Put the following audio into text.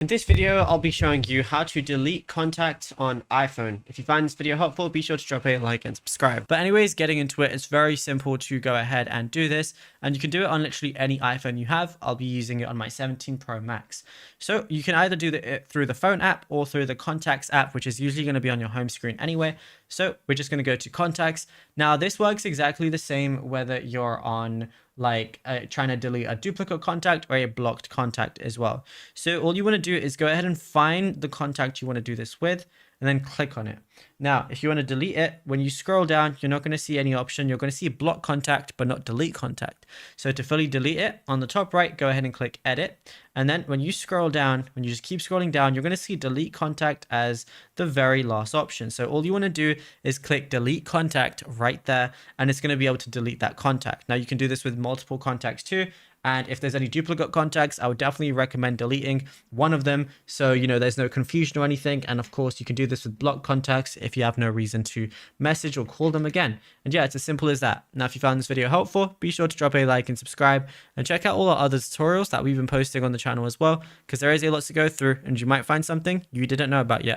In this video, I'll be showing you how to delete contacts on iPhone. If you find this video helpful, be sure to drop a like and subscribe. But anyways, getting into it, it's very simple to go ahead and do this. And you can do it on literally any iPhone you have. I'll be using it on my 17 Pro Max. So you can either do it through the phone app or through the contacts app, which is usually going to be on your home screen anyway. So we're just going to go to contacts. Now this works exactly the same whether you're on trying to delete a duplicate contact or a blocked contact as well. So all you want to do is go ahead and find the contact you want to do this with and then click on it. Now, if you want to delete it, when you scroll down, you're not going to see any option. You're going to see block contact, but not delete contact. So to fully delete it, on the top right, go ahead and click edit. And then when you scroll down, when you just keep scrolling down, you're going to see delete contact as the very last option. So all you want to do is click delete contact right there, and it's going to be able to delete that contact. Now you can do this with multiple contacts too. And if there's any duplicate contacts, I would definitely recommend deleting one of them so there's no confusion or anything. And of course, you can do this with blocked contacts if you have no reason to message or call them again. And yeah, it's as simple as that. Now, if you found this video helpful, be sure to drop a like and subscribe and check out all our other tutorials that we've been posting on the channel as well, because there is a lot to go through and you might find something you didn't know about yet.